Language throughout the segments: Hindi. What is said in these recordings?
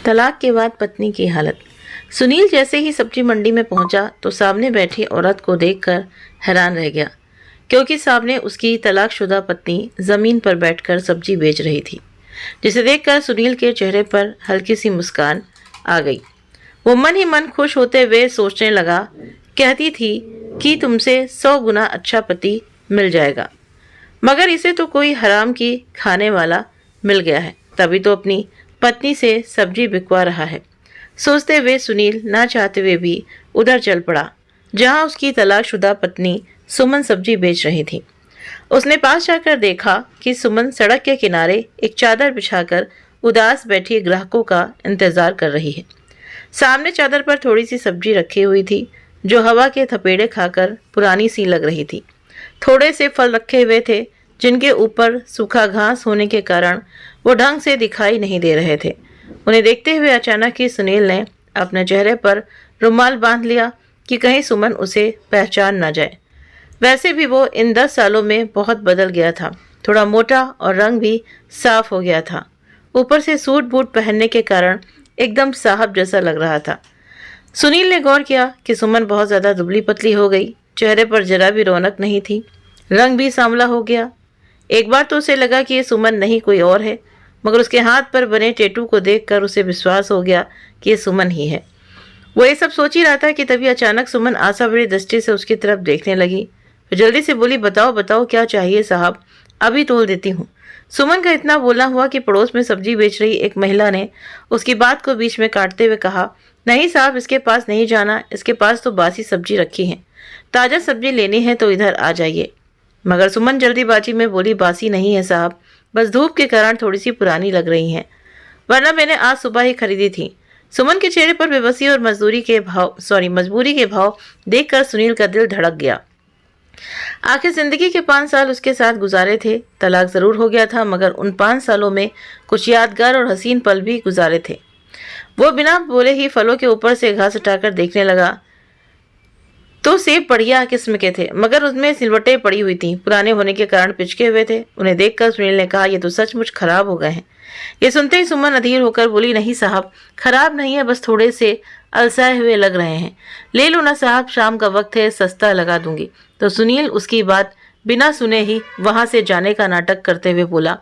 तलाक के बाद पत्नी की हालत। सुनील जैसे ही सब्जी मंडी में पहुंचा तो सामने बैठी औरत को देखकर हैरान रह गया, क्योंकि सामने उसकी तलाकशुदा पत्नी जमीन पर बैठकर सब्जी बेच रही थी, जिसे देखकर सुनील के चेहरे पर हल्की सी मुस्कान आ गई। वो मन ही मन खुश होते हुए सोचने लगा, कहती थी कि तुमसे 100 गुना अच्छा पति मिल जाएगा, मगर इसे तो कोई हराम की खाने वाला मिल गया है, तभी तो अपनी पत्नी से सब्जी बिकवा रहा है। सोचते हुए सुनील ना चाहते हुए भी उधर चल पड़ा, जहां उसकी तलाकशुदा पत्नी सुमन सब्जी बेच रही थी। उसने पास जाकर देखा कि सुमन सड़क के किनारे एक चादर बिछाकर उदास बैठी ग्राहकों का इंतजार कर रही है। सामने चादर पर थोड़ी सी सब्जी रखी हुई थी, जो हवा के थपेड़े खाकर पुरानी सी लग रही थी। थोड़े से फल रखे हुए थे, जिनके ऊपर सूखा घास होने के कारण वो ढंग से दिखाई नहीं दे रहे थे। उन्हें देखते हुए अचानक ही सुनील ने अपने चेहरे पर रुमाल बांध लिया कि कहीं सुमन उसे पहचान ना जाए। वैसे भी वो इन 10 सालों में बहुत बदल गया था, थोड़ा मोटा और रंग भी साफ हो गया था। ऊपर से सूट बूट पहनने के कारण एकदम साहब जैसा लग रहा था। सुनील ने गौर किया कि सुमन बहुत ज़्यादा दुबली पतली हो गई, चेहरे पर जरा भी रौनक नहीं थी, रंग भी सांवला हो गया। एक बार तो उसे लगा कि ये सुमन नहीं कोई और है, मगर उसके हाथ पर बने टैटू को देखकर उसे विश्वास हो गया कि ये सुमन ही है। वो ये सब सोच ही रहा था कि तभी अचानक सुमन आशा भरी दृष्टि से उसकी तरफ देखने लगी। फिर जल्दी से बोली, बताओ बताओ क्या चाहिए साहब, अभी तोल देती हूँ। सुमन का इतना बोलना हुआ कि पड़ोस में सब्जी बेच रही एक महिला ने उसकी बात को बीच में काटते हुए कहा, नहीं साहब, इसके पास नहीं जाना, इसके पास तो बासी सब्जी रखी है, ताज़ा सब्जी लेनी है तो इधर आ जाइए। मगर सुमन जल्दीबाजी में बोली, बासी नहीं है साहब, बस धूप के कारण थोड़ी सी पुरानी लग रही हैं, वरना मैंने आज सुबह ही खरीदी थी। सुमन के चेहरे पर बेबसी और मजबूरी के भाव देखकर सुनील का दिल धड़क गया। आखिर जिंदगी के 5 साल उसके साथ गुजारे थे। तलाक जरूर हो गया था, मगर उन 5 सालों में कुछ यादगार और हसीन पल भी गुजारे थे। वो बिना बोले ही फलों के ऊपर से घास हटाकर देखने लगा तो सेब बढ़िया किस्म के थे, मगर उसमें सिलवटें पड़ी हुई थी, पुराने होने के कारण पिचके हुए थे। उन्हें देखकर सुनील ने कहा, ये तो सचमुच खराब हो गए हैं। ये सुनते ही सुमन अधीर होकर बोली, नहीं साहब, खराब नहीं है, बस थोड़े से अलसाए हुए लग रहे हैं। ले लो ना साहब, शाम का वक्त है, सस्ता लगा दूंगी। तो सुनील उसकी बात बिना सुने ही वहां से जाने का नाटक करते हुए बोला,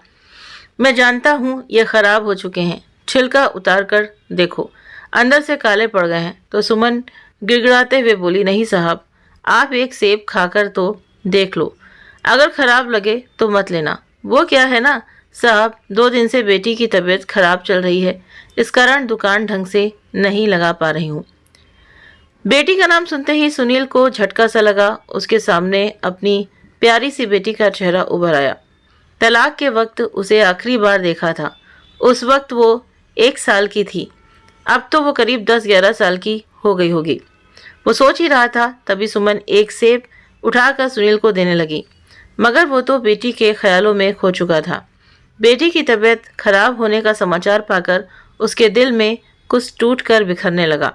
मैं जानता हूँ ये खराब हो चुके हैं, छिलका उतार कर देखो, अंदर से काले पड़ गए हैं। तो सुमन गिड़गिड़ाते हुए बोली, नहीं साहब, आप एक सेब खाकर तो देख लो, अगर खराब लगे तो मत लेना। वो क्या है ना साहब, 2 दिन से बेटी की तबीयत खराब चल रही है, इस कारण दुकान ढंग से नहीं लगा पा रही हूँ। बेटी का नाम सुनते ही सुनील को झटका सा लगा। उसके सामने अपनी प्यारी सी बेटी का चेहरा उभर आया। तलाक के वक्त उसे आखिरी बार देखा था, उस वक्त वो 1 साल की थी, अब तो वो करीब 10-11 साल की हो गई होगी। वो सोच ही रहा था, तभी सुमन एक सेब उठाकर सुनील को देने लगी, मगर वो तो बेटी के ख्यालों में खो चुका था। बेटी की तबीयत खराब होने का समाचार पाकर उसके दिल में कुछ टूट कर बिखरने लगा।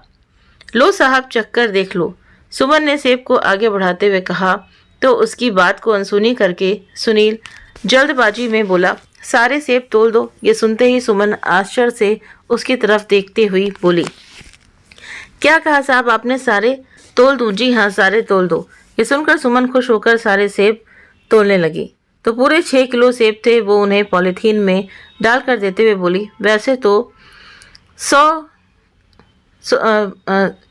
लो साहब, चक्कर देख लो, सुमन ने सेब को आगे बढ़ाते हुए कहा। तो उसकी बात को अनसुनी करके सुनील जल्दबाजी में बोला, सारे सेब तोल दो। ये सुनते ही सुमन आश्चर्य से उसकी तरफ देखते हुई बोली, क्या कहा साहब आपने, सारे तोल दूं? जी हाँ, सारे तोल दो। ये सुनकर सुमन खुश होकर सारे सेब तोलने लगी। तो पूरे 6 किलो सेब थे। वो उन्हें पॉलीथीन में डालकर देते हुए बोली, वैसे तो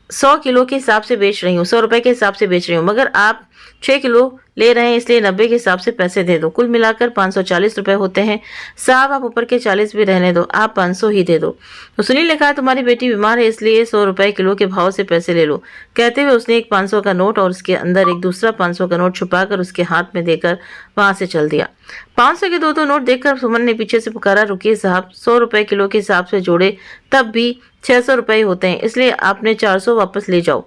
100 किलो के हिसाब से बेच रही हूँ, 100 रुपये के हिसाब से बेच रही हूँ, मगर आप 6 किलो ले रहे हैं, इसलिए 90 के हिसाब से पैसे दे दो। कुल मिलाकर 540 रुपये होते हैं साहब, आप ऊपर के 40 भी रहने दो, आप 500 ही दे दो। तो सुनील ने कहा, तुम्हारी बेटी बीमार है, इसलिए 100 रुपये किलो के भाव से पैसे ले लो। कहते हुए उसने एक 500 का नोट और उसके अंदर एक दूसरा 500 का नोट छुपाकर उसके हाथ में देकर वहां से चल दिया। 500 के 2 नोट देखकर सुमन ने पीछे से पुकारा, रुकिए साहब, 100 रुपये किलो के हिसाब से जोड़े तब भी 600 रुपये होते हैं, इसलिए आपने 400 वापस ले जाओ।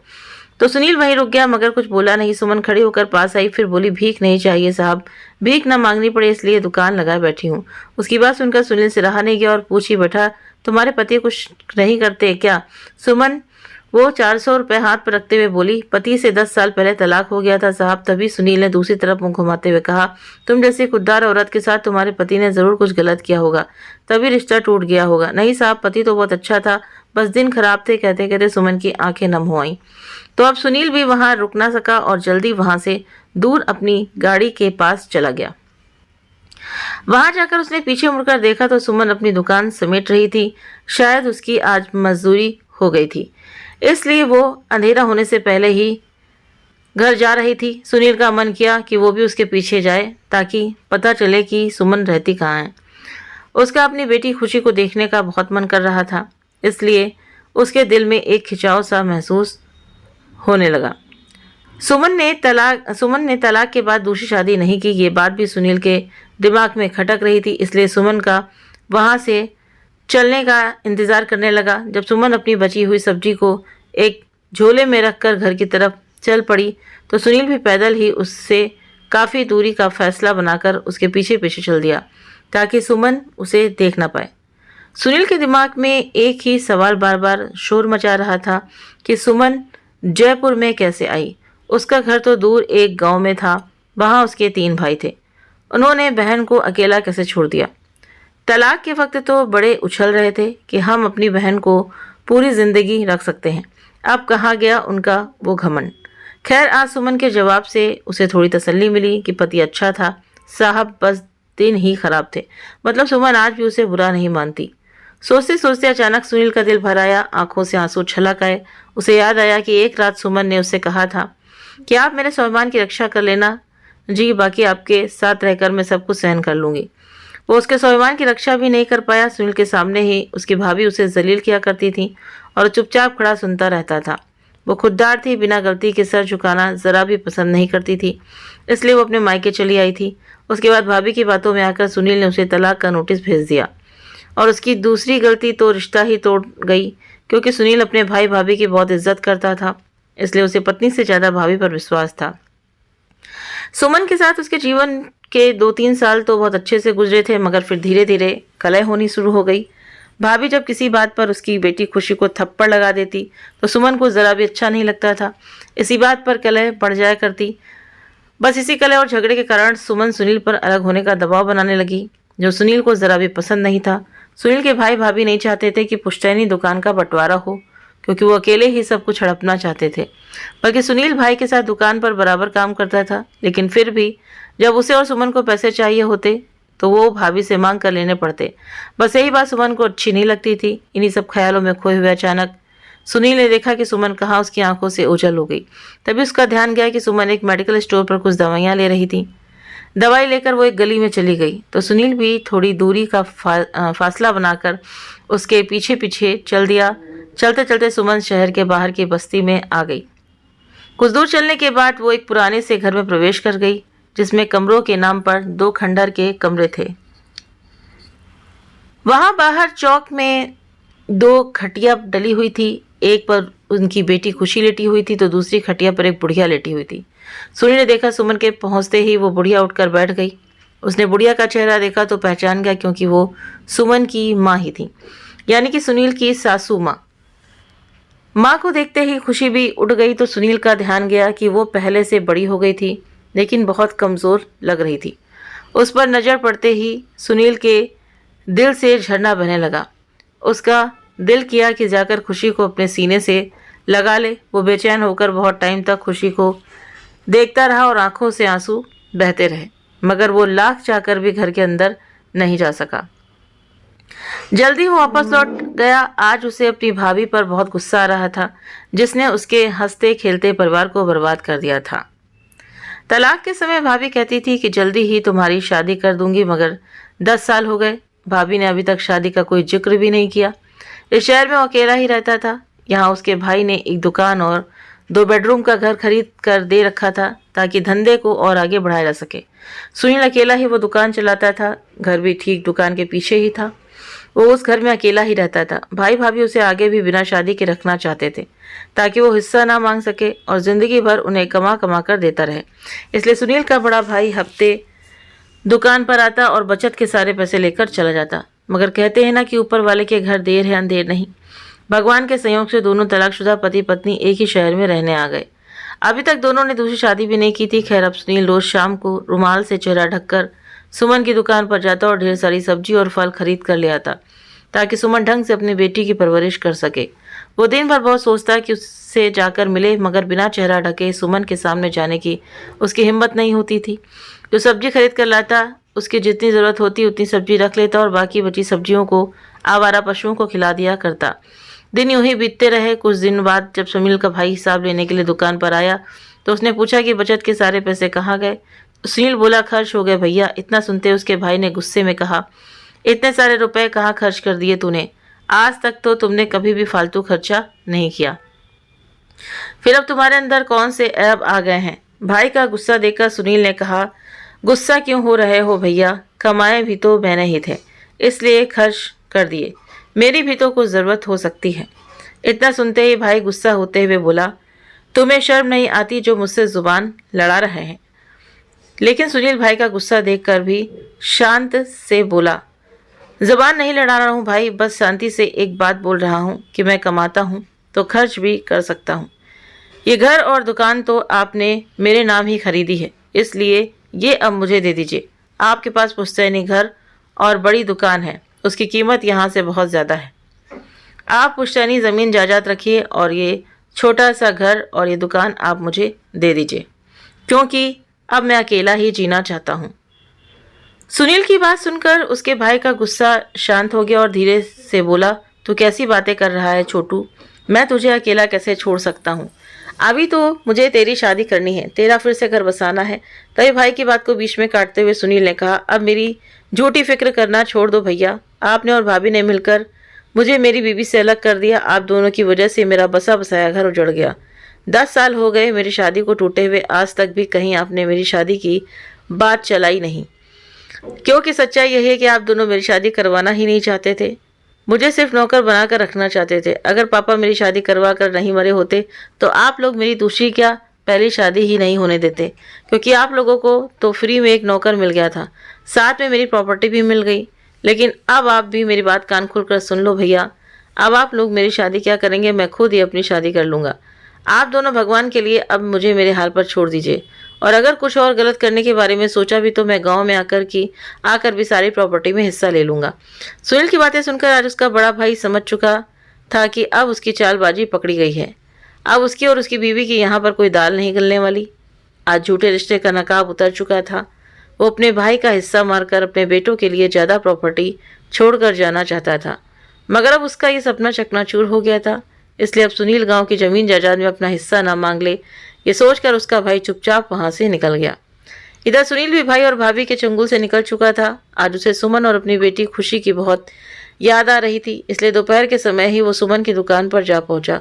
तो सुनील वहीं रुक गया, मगर कुछ बोला नहीं। सुमन खड़ी होकर पास आई, फिर बोली, भीख नहीं चाहिए साहब, भीख ना मांगनी पड़े इसलिए दुकान लगाए बैठी हूँ। उसकी बात सुनकर सुनील से रहा नहीं गया और पूछ ही बैठा, तुम्हारे पति कुछ नहीं करते क्या? सुमन वो 400 रुपये हाथ पर रखते हुए बोली, पति से 10 साल पहले तलाक हो गया था साहब। तभी सुनील ने दूसरी तरफ मुंह घुमाते हुए कहा, तुम जैसी खुददार औरत के साथ तुम्हारे पति ने ज़रूर कुछ गलत किया होगा, तभी रिश्ता टूट गया होगा। नहीं साहब, पति तो बहुत अच्छा था, बस दिन खराब थे। कहते कहते सुमन की आंखें नम हो आईं। तो अब सुनील भी वहां रुक ना सका और जल्दी वहां से दूर अपनी गाड़ी के पास चला गया। वहां जाकर उसने पीछे मुड़कर देखा तो सुमन अपनी दुकान समेट रही थी। शायद उसकी आज मजदूरी हो गई थी, इसलिए वो अंधेरा होने से पहले ही घर जा रही थी। सुनील का मन किया कि वो भी उसके पीछे जाए ताकि पता चले कि सुमन रहती कहाँ है। उसका अपनी बेटी खुशी को देखने का बहुत मन कर रहा था, इसलिए उसके दिल में एक खिंचाव सा महसूस होने लगा। सुमन ने तलाक के बाद दूसरी शादी नहीं की, ये बात भी सुनील के दिमाग में खटक रही थी। इसलिए सुमन का वहाँ से चलने का इंतज़ार करने लगा। जब सुमन अपनी बची हुई सब्जी को एक झोले में रखकर घर की तरफ चल पड़ी तो सुनील भी पैदल ही उससे काफ़ी दूरी का फैसला बनाकर उसके पीछे पीछे चल दिया ताकि सुमन उसे देख ना पाए। सुनील के दिमाग में एक ही सवाल बार बार शोर मचा रहा था कि सुमन जयपुर में कैसे आई। उसका घर तो दूर एक गांव में था, वहाँ उसके 3 भाई थे। उन्होंने बहन को अकेला कैसे छोड़ दिया। तलाक के वक्त तो बड़े उछल रहे थे कि हम अपनी बहन को पूरी ज़िंदगी रख सकते हैं, अब कहाँ गया उनका वो घमंड। खैर, आज सुमन के जवाब से उसे थोड़ी तसल्ली मिली कि पति अच्छा था साहब, बस दिन ही खराब थे। मतलब सुमन आज भी उसे बुरा नहीं मानती। सोचते सोचते अचानक सुनील का दिल भर आया, आंखों से आंसू छलक आए। उसे याद आया कि एक रात सुमन ने उससे कहा था कि आप मेरे स्वाभिमान की रक्षा कर लेना जी, बाकी आपके साथ रहकर मैं सब कुछ सहन कर लूँगी। वो उसके स्वाभिमान की रक्षा भी नहीं कर पाया। सुनील के सामने ही उसकी भाभी उसे जलील किया करती थी और चुपचाप खड़ा सुनता रहता था। वो खुददार थी, बिना गलती के सर झुकाना ज़रा भी पसंद नहीं करती थी, इसलिए वो अपने मायके चली आई थी। उसके बाद भाभी की बातों में आकर सुनील ने उसे तलाक का नोटिस भेज दिया और उसकी दूसरी गलती तो रिश्ता ही तोड़ गई, क्योंकि सुनील अपने भाई भाभी की बहुत इज्जत करता था, इसलिए उसे पत्नी से ज़्यादा भाभी पर विश्वास था। सुमन के साथ उसके जीवन के 2-3 साल तो बहुत अच्छे से गुजरे थे, मगर फिर धीरे धीरे कलह होनी शुरू हो गई। भाभी जब किसी बात पर उसकी बेटी खुशी को थप्पड़ लगा देती तो सुमन को ज़रा भी अच्छा नहीं लगता था। इसी बात पर कलह बढ़ जाया करती। बस इसी कलह और झगड़े के कारण सुमन सुनील पर अलग होने का दबाव बनाने लगी, जो सुनील को ज़रा भी पसंद नहीं था। सुनील के भाई भाभी नहीं चाहते थे कि पुश्तैनी दुकान का बंटवारा हो, क्योंकि वो अकेले ही सब कुछ हड़पना चाहते थे। बल्कि सुनील भाई के साथ दुकान पर बराबर काम करता था, लेकिन फिर भी जब उसे और सुमन को पैसे चाहिए होते तो वो भाभी से मांग कर लेने पड़ते। बस यही बात सुमन को अच्छी नहीं लगती थी। इन्हीं सब ख्यालों में खोए हुए अचानक सुनील ने देखा कि सुमन कहाँ उसकी आंखों से ओझल हो गई। तभी उसका ध्यान गया कि सुमन एक मेडिकल स्टोर पर कुछ दवाइयाँ ले रही थी। दवाई लेकर वो एक गली में चली गई तो सुनील भी थोड़ी दूरी का फासला बनाकर उसके पीछे पीछे चल दिया। चलते चलते सुमन शहर के बाहर की बस्ती में आ गई। कुछ दूर चलने के बाद वो एक पुराने से घर में प्रवेश कर गई, जिसमें कमरों के नाम पर 2 खंडर के कमरे थे। वहां बाहर चौक में 2 खटिया डली हुई थी। एक पर उनकी बेटी खुशी लेटी हुई थी तो दूसरी खटिया पर एक बुढ़िया लेटी हुई थी। सुनील ने देखा सुमन के पहुंचते ही वो बुढ़िया उठकर बैठ गई। उसने बुढ़िया का चेहरा देखा तो पहचान गया, क्योंकि वो सुमन की माँ ही थी, यानी कि सुनील की सासू माँ। माँ को देखते ही खुशी भी उठ गई तो सुनील का ध्यान गया कि वो पहले से बड़ी हो गई थी, लेकिन बहुत कमज़ोर लग रही थी। उस पर नज़र पड़ते ही सुनील के दिल से झरना बहने लगा। उसका दिल किया कि जाकर खुशी को अपने सीने से लगा ले। वो बेचैन होकर बहुत टाइम तक खुशी को देखता रहा और आंखों से आंसू बहते रहे, मगर वो लाख चाहकर भी घर के अंदर नहीं जा सका। जल्दी वो वापस लौट गया। आज उसे अपनी भाभी पर बहुत गुस्सा आ रहा था, जिसने उसके हंसते खेलते परिवार को बर्बाद कर दिया था। तलाक के समय भाभी कहती थी कि जल्दी ही तुम्हारी शादी कर दूंगी, मगर 10 साल हो गए, भाभी ने अभी तक शादी का कोई जिक्र भी नहीं किया। इस शहर में वो अकेला ही रहता था। यहाँ उसके भाई ने एक दुकान और 2 बेडरूम का घर खरीद कर दे रखा था ताकि धंधे को और आगे बढ़ाया जा सके। सुनील अकेला ही वो दुकान चलाता था। घर भी ठीक दुकान के पीछे ही था। वो उस घर में अकेला ही रहता था। भाई भाभी उसे आगे भी बिना शादी के रखना चाहते थे ताकि वो हिस्सा ना मांग सके और ज़िंदगी भर उन्हें कमा कमा कर देता रहे। इसलिए सुनील का बड़ा भाई हफ्ते दुकान पर आता और बचत के सारे पैसे लेकर चला जाता। मगर कहते हैं ना कि ऊपर वाले के घर देर है अंधेर नहीं। भगवान के संयोग से दोनों तलाकशुदा पति पत्नी एक ही शहर में रहने आ गए। अभी तक दोनों ने दूसरी शादी भी नहीं की थी। खैर, अब सुनील रोज शाम को रुमाल से चेहरा ढककर सुमन की दुकान पर जाता और ढेर सारी सब्जी और फल खरीद कर ले आता ताकि सुमन ढंग से अपनी बेटी की परवरिश कर सके। वो दिन भर बहुत सोचता कि उससे जाकर मिले, मगर बिना चेहरा ढके सुमन के सामने जाने की उसकी हिम्मत नहीं होती थी। जो सब्जी खरीद कर लाता, उसकी जितनी ज़रूरत होती उतनी सब्जी रख लेता और बाकी बची सब्जियों को आवारा पशुओं को खिला दिया करता। दिन यूं ही बीतते रहे। कुछ दिन बाद जब सुनील का भाई हिसाब लेने के लिए दुकान पर आया तो उसने पूछा कि बचत के सारे पैसे कहाँ गए। सुनील बोला, खर्च हो गए भैया। इतना सुनते उसके भाई ने गुस्से में कहा, इतने सारे रुपए कहाँ खर्च कर दिए तूने? आज तक तो तुमने कभी भी फालतू खर्चा नहीं किया, फिर अब तुम्हारे अंदर कौन से ऐब आ गए हैं? भाई का गुस्सा देखकर सुनील ने कहा, गुस्सा क्यों हो रहे हो भैया? कमाए भी तो मैंने ही थे, इसलिए खर्च कर दिए। मेरी भी तो कुछ ज़रूरत हो सकती है। इतना सुनते ही भाई गुस्सा होते हुए बोला, तुम्हें शर्म नहीं आती जो मुझसे ज़ुबान लड़ा रहे हैं? लेकिन सुनील भाई का गुस्सा देखकर भी शांत से बोला, ज़ुबान नहीं लड़ा रहा हूँ भाई, बस शांति से एक बात बोल रहा हूँ कि मैं कमाता हूँ तो खर्च भी कर सकता हूँ। ये घर और दुकान तो आपने मेरे नाम ही खरीदी है, इसलिए ये अब मुझे दे दीजिए। आपके पास पुश्तैनी घर और बड़ी दुकान है, उसकी कीमत यहाँ से बहुत ज़्यादा है। आप पुश्तैनी ज़मीन जायदाद रखिए और ये छोटा सा घर और ये दुकान आप मुझे दे दीजिए, क्योंकि अब मैं अकेला ही जीना चाहता हूँ। सुनील की बात सुनकर उसके भाई का गुस्सा शांत हो गया और धीरे से बोला, तू कैसी बातें कर रहा है छोटू? मैं तुझे अकेला कैसे छोड़ सकता हूँ? अभी तो मुझे तेरी शादी करनी है, तेरा फिर से घर बसाना है। तभी भाई की बात को बीच में काटते हुए सुनील ने कहा, अब मेरी झूठी फिक्र करना छोड़ दो भैया। आपने और भाभी ने मिलकर मुझे मेरी बीवी से अलग कर दिया। आप दोनों की वजह से मेरा बसा बसाया घर उजड़ गया। 10 साल हो गए मेरी शादी को टूटे हुए, आज तक भी कहीं आपने मेरी शादी की बात चलाई नहीं, क्योंकि सच्चाई यही है कि आप दोनों मेरी शादी करवाना ही नहीं चाहते थे। मुझे सिर्फ नौकर बनाकर रखना चाहते थे। अगर पापा मेरी शादी करवा कर नहीं मरे होते तो आप लोग मेरी दूसरी क्या पहली शादी ही नहीं होने देते, क्योंकि आप लोगों को तो फ्री में एक नौकर मिल गया था, साथ में मेरी प्रॉपर्टी भी मिल गई। लेकिन अब आप भी मेरी बात कान खोल कर सुन लो भैया, अब आप लोग मेरी शादी क्या करेंगे? मैं खुद ही अपनी शादी कर लूँगा। आप दोनों भगवान के लिए अब मुझे मेरे हाल पर छोड़ दीजिए, और अगर कुछ और गलत करने के बारे में सोचा भी तो मैं गांव में आकर भी सारी प्रॉपर्टी में हिस्सा ले लूँगा। सुनील की बातें सुनकर आज उसका बड़ा भाई समझ चुका था कि अब उसकी चालबाजी पकड़ी गई है। अब उसकी और उसकी बीवी की यहाँ पर कोई दाल नहीं गलने वाली। आज झूठे रिश्ते का नकाब उतर चुका था। वो अपने भाई का हिस्सा मारकर अपने बेटों के लिए ज़्यादा प्रॉपर्टी छोड़कर जाना चाहता था, मगर अब उसका ये सपना चकनाचूर हो गया था। इसलिए अब सुनील गांव की ज़मीन जायदाद में अपना हिस्सा ना मांग ले, ये सोचकर उसका भाई चुपचाप वहाँ से निकल गया। इधर सुनील भी भाई और भाभी के चंगुल से निकल चुका था। आज उसे सुमन और अपनी बेटी खुशी की बहुत याद आ रही थी, इसलिए दोपहर के समय ही वो सुमन की दुकान पर जा पहुंचा।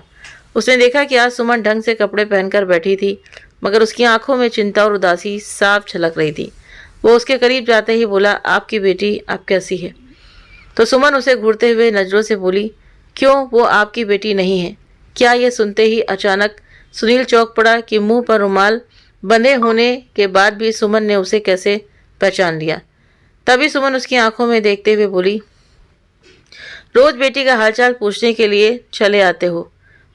उसने देखा कि आज सुमन ढंग से कपड़े पहनकर बैठी थी, मगर उसकी आंखों में चिंता और उदासी साफ झलक रही थी। वो उसके करीब जाते ही बोला, आपकी बेटी अब कैसी है? तो सुमन उसे घूरते हुए नजरों से बोली, क्यों, वो आपकी बेटी नहीं है क्या? ये सुनते ही अचानक सुनील चौंक पड़ा कि मुंह पर रुमाल बंधे होने के बाद भी सुमन ने उसे कैसे पहचान लिया। तभी सुमन उसकी आंखों में देखते हुए बोली, रोज बेटी का हालचाल पूछने के लिए चले आते हो,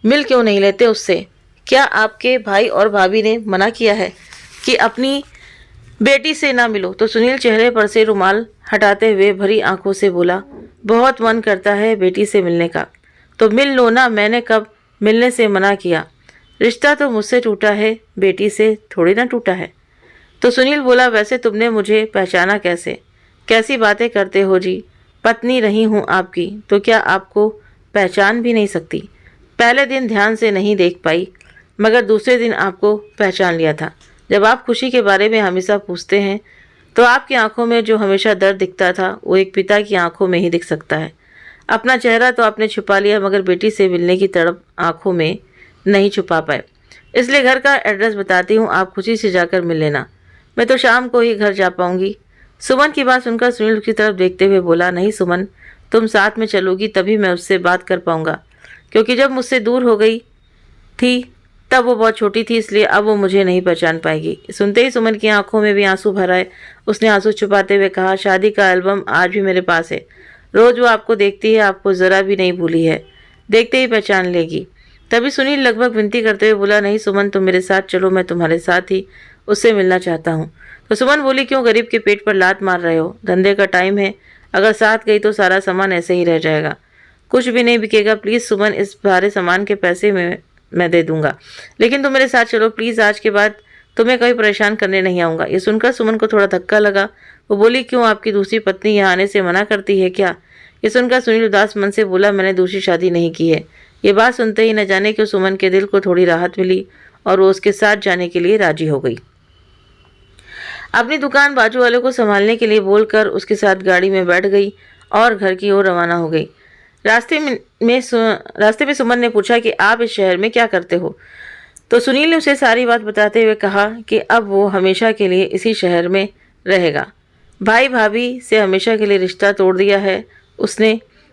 मिल क्यों नहीं लेते उससे? क्या आपके भाई और भाभी ने मना किया है कि अपनी बेटी से ना मिलो? तो सुनील चेहरे पर से रुमाल हटाते हुए भरी आंखों से बोला, बहुत मन करता है बेटी से मिलने का, तो मिल लो ना, मैंने कब मिलने से मना किया? रिश्ता तो मुझसे टूटा है, बेटी से थोड़ी ना टूटा है। तो सुनील बोला, वैसे तुमने मुझे पहचाना कैसे? कैसी बातें करते हो जी, पत्नी रही हूँ आपकी, तो क्या आपको पहचान भी नहीं सकती? पहले दिन ध्यान से नहीं देख पाई, मगर दूसरे दिन आपको पहचान लिया था। जब आप खुशी के बारे में हमेशा पूछते हैं तो आपकी आंखों में जो हमेशा दर्द दिखता था वो एक पिता की आंखों में ही दिख सकता है। अपना चेहरा तो आपने छुपा लिया, मगर बेटी से मिलने की तड़प आंखों में नहीं छुपा पाए। इसलिए घर का एड्रेस बताती हूँ, आप खुशी से जाकर मिल लेना, मैं तो शाम को ही घर जा पाऊंगी। सुमन की बात सुनकर सुनील की तरफ देखते हुए बोला, नहीं सुमन, तुम साथ में चलोगी तभी मैं उससे बात कर पाऊंगा, क्योंकि जब मुझसे दूर हो गई थी तब वो बहुत छोटी थी, इसलिए अब वो मुझे नहीं पहचान पाएगी। सुनते ही सुमन की आंखों में भी आंसू भर आए। उसने आंसू छुपाते हुए कहा, शादी का एल्बम आज भी मेरे पास है, रोज वो आपको देखती है, आपको ज़रा भी नहीं भूली है। देखते ही पहचान लेगी। तभी सुनील लगभग विनती करते हुए बोला, नहीं सुमन, तुम मेरे साथ चलो, मैं तुम्हारे साथ ही उससे मिलना चाहता हूँ। तो सुमन बोली, क्यों गरीब के पेट पर लात मार रहे हो? धंधे का टाइम है, अगर साथ गई तो सारा सामान ऐसे ही रह जाएगा, कुछ भी नहीं बिकेगा। प्लीज़ सुमन, इस सारे सामान के पैसे मैं दे दूंगा, लेकिन तुम मेरे साथ चलो प्लीज़, आज के बाद तुम्हें कभी परेशान करने नहीं आऊँगा। ये सुनकर सुमन को थोड़ा धक्का लगा। वो बोली, क्यों, आपकी दूसरी पत्नी यहाँ आने से मना करती है क्या? ये सुनकर सुनील उदास मन से बोला, मैंने दूसरी शादी नहीं की है। ये बात सुनते ही न जाने क्यों सुमन के दिल को थोड़ी राहत मिली और वो उसके साथ जाने के लिए राजी हो गई। अपनी दुकान बाजू वाले को संभालने के लिए बोलकर उसके साथ गाड़ी में बैठ गई और घर की ओर रवाना हो गई। रास्ते में सुमन ने पूछा कि आप इस शहर में क्या करते हो? तो सुनील ने उसे सारी बात बताते हुए कहा कि अब वो हमेशा के लिए इसी शहर में रहेगा। भाई भाभी से हमेशा के लिए रिश्ता तोड़ दिया है उसने।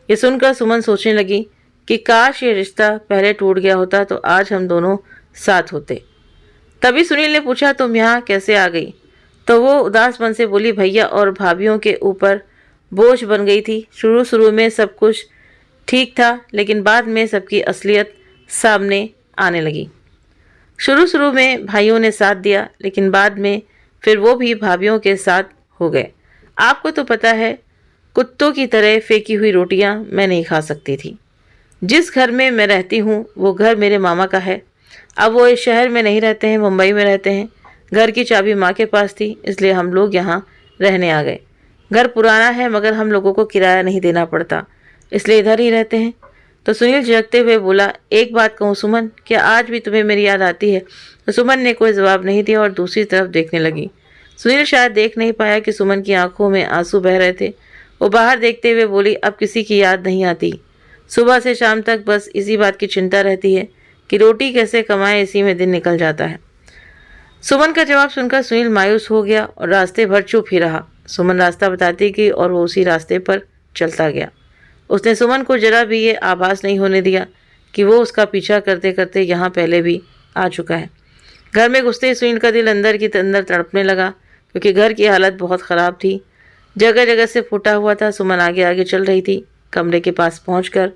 ये सुनकर सुमन सोचने लगी कि काश ये रिश्ता पहले टूट गया होता तो आज हम दोनों साथ होते। तभी सुनील ने पूछा, तुम यहाँ कैसे आ गई? तो वो उदास मन से बोली, भैया और भाभीियों के ऊपर बोझ बन गई थी। शुरू में सब कुछ ठीक था, लेकिन बाद में सबकी असलियत सामने आने लगी। शुरू में भाइयों ने साथ दिया, लेकिन बाद में फिर वो भी भाभीियों के साथ हो गए। आपको तो पता है, कुत्तों की तरह फेंकी हुई रोटियां मैं नहीं खा सकती थी। जिस घर में मैं रहती हूँ वो घर मेरे मामा का है। अब वो इस शहर में नहीं रहते हैं, मुंबई में रहते हैं। घर की चाबी माँ के पास थी, इसलिए हम लोग यहाँ रहने आ गए। घर पुराना है मगर हम लोगों को किराया नहीं देना पड़ता, इसलिए इधर ही रहते हैं। तो सुनील झिड़कते हुए बोला, एक बात कहूँ सुमन, क्या आज भी तुम्हें मेरी याद आती है? तो सुमन ने कोई जवाब नहीं दिया और दूसरी तरफ देखने लगी। सुनील शायद देख नहीं पाया कि सुमन की आंखों में आंसू बह रहे थे। वो बाहर देखते हुए बोली, अब किसी की याद नहीं आती। सुबह से शाम तक बस इसी बात की चिंता रहती है कि रोटी कैसे कमाए, इसी में दिन निकल जाता है। सुमन का जवाब सुनकर सुनील मायूस हो गया और रास्ते भर चुप ही रहा। सुमन रास्ता बताती गई और वो उसी रास्ते पर चलता गया। उसने सुमन को जरा भी ये आभास नहीं होने दिया कि वो उसका पीछा करते करते यहाँ पहले भी आ चुका है। घर में घुसते ही सुनील का दिल अंदर की अंदर तड़पने लगा, क्योंकि घर की हालत बहुत ख़राब थी, जगह जगह से फूटा हुआ था। सुमन आगे आगे चल रही थी। कमरे के पास पहुंचकर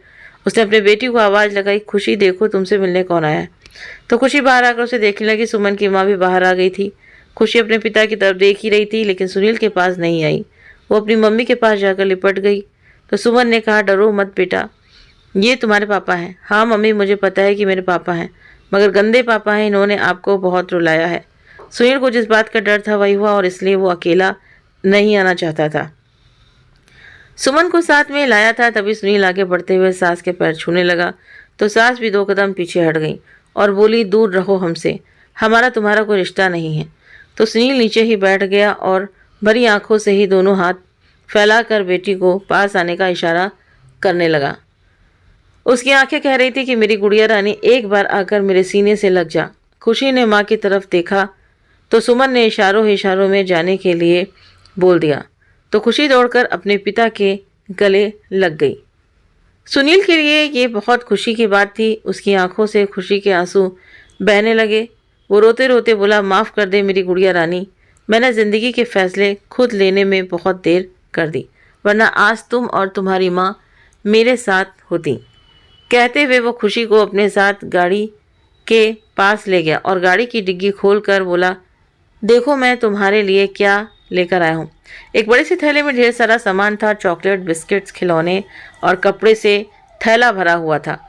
उसने अपने बेटी को आवाज़ लगाई, खुशी देखो तुमसे मिलने कौन आया है। तो खुशी बाहर आकर उसे देखने लगी। सुमन की माँ भी बाहर आ गई थी। खुशी अपने पिता की तरफ देख ही रही थी, लेकिन सुनील के पास नहीं आई। वो अपनी मम्मी के पास जाकर लिपट गई। तो सुमन ने कहा, डरो मत बेटा, ये तुम्हारे पापा हैं। हाँ मम्मी, मुझे पता है कि मेरे पापा हैं, मगर गंदे पापा हैं, इन्होंने आपको बहुत रुलाया है। सुनील को जिस बात का डर था वही हुआ और इसलिए वो अकेला नहीं आना चाहता था। सुमन को साथ में लाया था। तभी सुनील आगे बढ़ते हुए सास के पैर छूने लगा, तो सास भी 2 कदम पीछे हट गई और बोली, दूर रहो हमसे, हमारा तुम्हारा कोई रिश्ता नहीं है। तो सुनील नीचे ही बैठ गया और भरी आंखों से ही दोनों हाथ फैलाकर बेटी को पास आने का इशारा करने लगा। उसकी आंखें कह रही थी कि मेरी गुड़िया रानी, एक बार आकर मेरे सीने से लग जा। खुशी ने माँ की तरफ देखा तो सुमन ने इशारों में जाने के लिए बोल दिया। तो खुशी दौड़कर अपने पिता के गले लग गई। सुनील के लिए ये बहुत खुशी की बात थी। उसकी आंखों से खुशी के आंसू बहने लगे। वो रोते रोते बोला, माफ़ कर दे मेरी गुड़िया रानी, मैंने ज़िंदगी के फैसले खुद लेने में बहुत देर कर दी, वरना आज तुम और तुम्हारी माँ मेरे साथ होती। कहते हुए वो खुशी को अपने साथ गाड़ी के पास ले गया और गाड़ी की डिग्गी खोलकर बोला, देखो मैं तुम्हारे लिए क्या लेकर आया हूँ। एक बड़े से थैले में ढेर सारा सामान था, चॉकलेट, बिस्किट्स, खिलौने और कपड़े से थैला भरा हुआ था।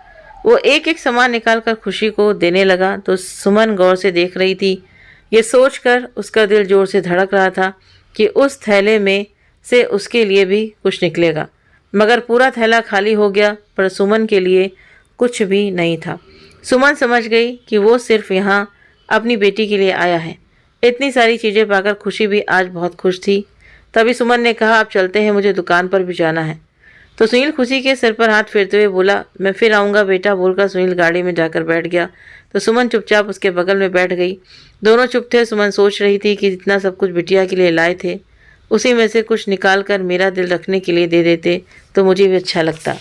वो एक एक सामान निकाल कर खुशी को देने लगा। तो सुमन गौर से देख रही थी। ये सोचकर उसका दिल जोर से धड़क रहा था कि उस थैले में से उसके लिए भी कुछ निकलेगा, मगर पूरा थैला खाली हो गया, पर सुमन के लिए कुछ भी नहीं था। सुमन समझ गई कि वो सिर्फ यहाँ अपनी बेटी के लिए आया है। इतनी सारी चीज़ें पाकर खुशी भी आज बहुत खुश थी। तभी सुमन ने कहा, अब चलते हैं, मुझे दुकान पर भी जाना है। तो सुनील खुशी के सिर पर हाथ फेरते हुए बोला, मैं फिर आऊँगा बेटा, बोलकर सुनील गाड़ी में जाकर बैठ गया। तो सुमन चुपचाप उसके बगल में बैठ गई। दोनों चुप थे। सुमन सोच रही थी कि जितना सब कुछ बिटिया के लिए लाए थे, उसी में से कुछ निकाल कर मेरा दिल रखने के लिए दे देते तो मुझे भी अच्छा लगता।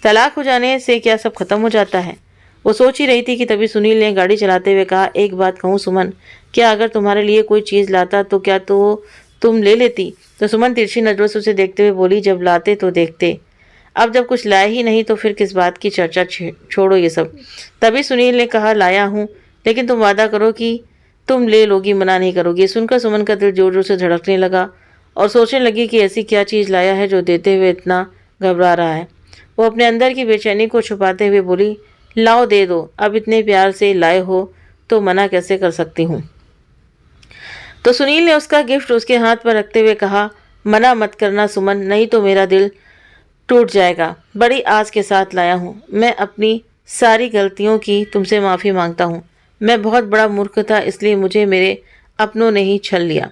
तलाक हो जाने से क्या सब खत्म हो जाता है? वो सोच ही रही थी कि तभी सुनील ने गाड़ी चलाते हुए कहा, एक बात कहूँ सुमन, क्या अगर तुम्हारे लिए कोई चीज़ लाता तो क्या तो तुम ले लेती? तो सुमन तिरछी नजरों से उसे देखते हुए बोली, जब लाते तो देखते, अब जब कुछ लाया ही नहीं तो फिर किस बात की चर्चा, छोड़ो ये सब। तभी सुनील ने कहा, लाया हूँ, लेकिन तुम वादा करो कि तुम ले लोगी, मना नहीं करोगी। सुनकर सुमन का दिल जोर जोर से धड़कने लगा और सोचने लगी कि ऐसी क्या चीज़ लाया है जो देते हुए इतना घबरा रहा है। वो अपने अंदर की बेचैनी को छुपाते हुए बोली, लाओ दे दो, अब इतने प्यार से लाए हो तो मना कैसे कर सकती हूँ। तो सुनील ने उसका गिफ्ट उसके हाथ पर रखते हुए कहा, मना मत करना सुमन, नहीं तो मेरा दिल टूट जाएगा। बड़ी आस के साथ लाया हूँ। मैं अपनी सारी गलतियों की तुमसे माफ़ी मांगता हूँ। मैं बहुत बड़ा मूर्ख था, इसलिए मुझे मेरे अपनों ने ही छल लिया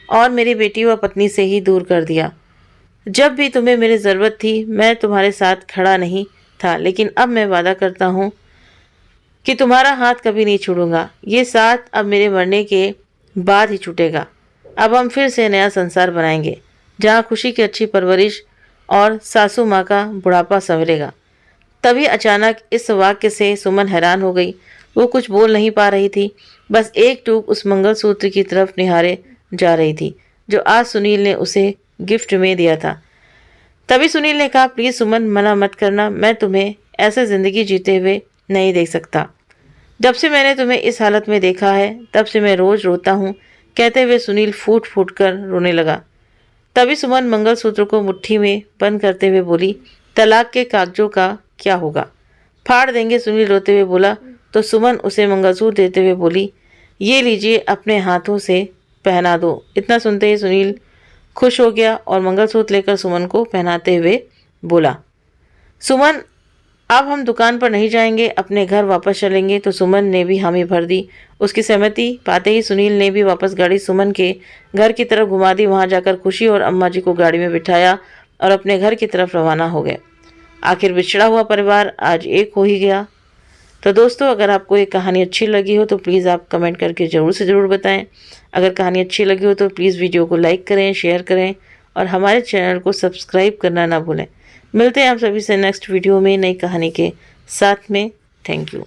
और मेरी बेटी व पत्नी से ही दूर कर दिया। जब भी तुम्हें मेरी ज़रूरत थी मैं तुम्हारे साथ खड़ा नहीं था, लेकिन अब मैं वादा करता हूँ कि तुम्हारा हाथ कभी नहीं छोड़ूंगा। ये साथ अब मेरे मरने के बाद ही छूटेगा। अब हम फिर से नया संसार बनाएंगे, जहाँ खुशी की अच्छी परवरिश और सासू माँ का बुढ़ापा संवरेगा। तभी अचानक इस वाक्य से सुमन हैरान हो गई। वो कुछ बोल नहीं पा रही थी, बस एक टूक उस मंगलसूत्र की तरफ निहारे जा रही थी जो आज सुनील ने उसे गिफ्ट में दिया था। तभी सुनील ने कहा, प्लीज़ सुमन, मना मत करना, मैं तुम्हें ऐसे ज़िंदगी जीते हुए नहीं देख सकता। जब से मैंने तुम्हें इस हालत में देखा है तब से मैं रोज़ रोता हूँ। कहते हुए सुनील फूट फूट कर रोने लगा। तभी सुमन मंगलसूत्र को मुट्ठी में बंद करते हुए बोली, तलाक के कागजों का क्या होगा? फाड़ देंगे, सुनील रोते हुए बोला। तो सुमन उसे मंगलसूत्र देते हुए बोली, ये लीजिए, अपने हाथों से पहना दो। इतना सुनते ही सुनील खुश हो गया और मंगलसूत्र लेकर सुमन को पहनाते हुए बोला, सुमन, अब हम दुकान पर नहीं जाएंगे, अपने घर वापस चलेंगे। तो सुमन ने भी हामी भर दी। उसकी सहमति पाते ही सुनील ने भी वापस गाड़ी सुमन के घर की तरफ घुमा दी। वहां जाकर खुशी और अम्मा जी को गाड़ी में बिठाया और अपने घर की तरफ रवाना हो गए। आखिर बिछड़ा हुआ परिवार आज एक हो ही गया। तो दोस्तों, अगर आपको ये कहानी अच्छी लगी हो तो प्लीज़ आप कमेंट करके ज़रूर से ज़रूर बताएं। अगर कहानी अच्छी लगी हो तो प्लीज़ वीडियो को लाइक करें, शेयर करें और हमारे चैनल को सब्सक्राइब करना ना भूलें। मिलते हैं आप सभी से नेक्स्ट वीडियो में नई कहानी के साथ में। Thank you.